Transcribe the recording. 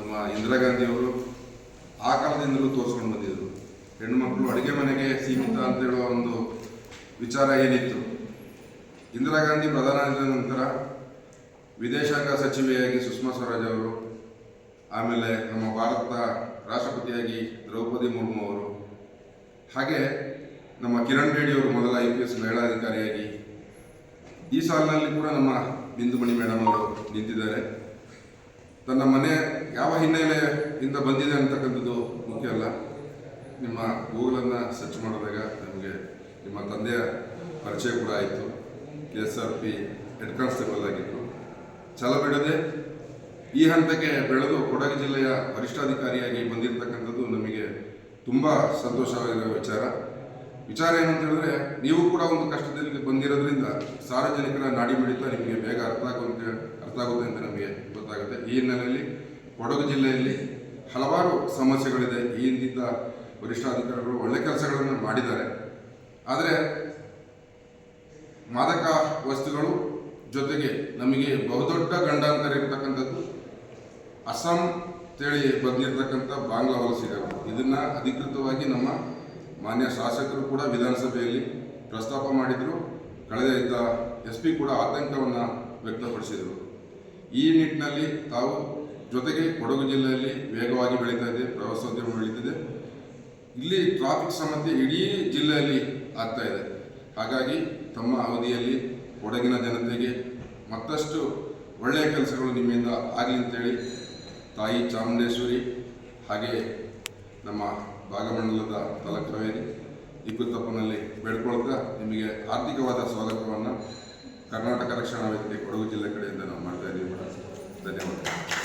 ನಮ್ಮ ಇಂದಿರಾ ಗಾಂಧಿಯವರು ಆ ಕಾಲದಿಂದಲೂ ತೋರಿಸ್ಕೊಂಡು ಬಂದಿದ್ದರು. ಹೆಣ್ಣುಮಕ್ಕಳು ಅಡುಗೆ ಮನೆಗೆ ಸೀಮಿತ ಅಂತ ಹೇಳುವ ಒಂದು ವಿಚಾರ ಏನಿತ್ತು, ಇಂದಿರಾ ಗಾಂಧಿ ಪ್ರಧಾನಮಂತ್ರಿ ನಂತರ ವಿದೇಶಾಂಗ ಸಚಿವೆಯಾಗಿ ಸುಷ್ಮಾ ಸ್ವರಾಜ್ ಅವರು, ಆಮೇಲೆ ನಮ್ಮ ಭಾರತದ ರಾಷ್ಟ್ರಪತಿಯಾಗಿ ದ್ರೌಪದಿ ಮುರ್ಮು ಅವರು, ಹಾಗೆ ನಮ್ಮ ಕಿರಣ್ ಬೇಡಿ ಅವರು ಮೊದಲ IPS ಮಹಿಳಾಧಿಕಾರಿಯಾಗಿ, ಈ ಸಾಲಿನಲ್ಲಿ ಕೂಡ ನಮ್ಮ ಬಿಂದುಮಣಿ ಮೇಡಮ್ ಅವರು ನಿಂತಿದ್ದಾರೆ. ತನ್ನ ಮನೆ ಯಾವ ಹಿನ್ನೆಲೆಯಿಂದ ಬಂದಿದೆ ಅಂತಕ್ಕಂಥದ್ದು ಮುಖ್ಯ ಅಲ್ಲ. ನಿಮ್ಮ ಗೂಗಲನ್ನು ಸರ್ಚ್ ಮಾಡಿದಾಗ ನಮಗೆ ನಿಮ್ಮ ತಂದೆಯ ಪರಿಚಯ ಕೂಡ ಆಯಿತು. KSRP ಹೆಡ್ ಕಾನ್ಸ್ಟೇಬಲ್ ಆಗಿದ್ದರು. ಛಲ ಬಿಡದೆ ಈ ಹಂತಕ್ಕೆ ಬೆಳೆದು ಕೊಡಗು ಜಿಲ್ಲೆಯ ವರಿಷ್ಠಾಧಿಕಾರಿಯಾಗಿ ಬಂದಿರತಕ್ಕಂಥದ್ದು ನಮಗೆ ತುಂಬ ಸಂತೋಷವಾಗಿರುವ ವಿಚಾರ ಏನು ಅಂತ ಹೇಳಿದ್ರೆ, ನೀವು ಕೂಡ ಒಂದು ಕಷ್ಟದಲ್ಲಿ ಬಂದಿರೋದ್ರಿಂದ ಸಾರ್ವಜನಿಕರ ನಾಡಿ ಮಿಡಿತ ನಿಮಗೆ ಬೇಗ ಅರ್ಥ ಆಗುತ್ತೆ ಅಂತ ನಮಗೆ ಗೊತ್ತಾಗುತ್ತೆ. ಈ ಹಿನ್ನೆಲೆಯಲ್ಲಿ ಕೊಡಗು ಜಿಲ್ಲೆಯಲ್ಲಿ ಹಲವಾರು ಸಮಸ್ಯೆಗಳಿದೆ. ಈ ಹಿಂದಿದ್ದ ವರಿಷ್ಠಾಧಿಕಾರಿಗಳು ಒಳ್ಳೆ ಕೆಲಸಗಳನ್ನು ಮಾಡಿದ್ದಾರೆ. ಆದರೆ ಮಾದಕ ವಸ್ತುಗಳು ಜೊತೆಗೆ ನಮಗೆ ಬಹುದೊಡ್ಡ ಗಂಡಾಂತರ ಇರತಕ್ಕಂಥದ್ದು ಅಸ್ಸಾಂ ಅಂತೇಳಿ ಬಂದಿರತಕ್ಕಂಥ ಬಾಂಗ್ಲಾ ವಲಸಿಗರು. ಇದನ್ನು ಅಧಿಕೃತವಾಗಿ ನಮ್ಮ ಮಾನ್ಯ ಶಾಸಕರು ಕೂಡ ವಿಧಾನಸಭೆಯಲ್ಲಿ ಪ್ರಸ್ತಾಪ ಮಾಡಿದರು. ಕಳೆದ ಇದ್ದ SP ಕೂಡ ಆತಂಕವನ್ನು ವ್ಯಕ್ತಪಡಿಸಿದರು. ಈ ನಿಟ್ಟಿನಲ್ಲಿ ತಾವು ಜೊತೆಗೆ ಕೊಡಗು ಜಿಲ್ಲೆಯಲ್ಲಿ ವೇಗವಾಗಿ ಬೆಳೀತಾ ಇದೆ, ಪ್ರವಾಸೋದ್ಯಮ ಬೆಳೀತಿದೆ. ಇಲ್ಲಿ ಟ್ರಾಫಿಕ್ ಸಮಸ್ಯೆ ಇಡೀ ಜಿಲ್ಲೆಯಲ್ಲಿ ಆಗ್ತಾ ಇದೆ. ಹಾಗಾಗಿ ತಮ್ಮ ಅವಧಿಯಲ್ಲಿ ಕೊಡಗಿನ ಜನತೆಗೆ ಮತ್ತಷ್ಟು ಒಳ್ಳೆಯ ಕೆಲಸಗಳು ನಿಮ್ಮಿಂದ ಆಗಲಿ ಅಂತೇಳಿ ತಾಯಿ ಚಾಮುಂಡೇಶ್ವರಿ ಹಾಗೆ ನಮ್ಮ ಭಾಗಮಂಡಲದ ತಲಕರವೇರಿ ಇಬ್ಬತ್ತಪ್ಪನಲ್ಲಿ ಬೇಡ್ಕೊಳ್ತಾ ನಿಮಗೆ ಆರ್ಥಿಕವಾದ ಸ್ವಾಗತವನ್ನು ಕರ್ನಾಟಕ ರಕ್ಷಣಾ ವೇದಿಕೆ ಕೊಡಗು ಜಿಲ್ಲೆ ಕಡೆಯಿಂದ ನಾವು ಮಾಡ್ತಾ ಇದ್ದೀವಿ. ಧನ್ಯವಾದ.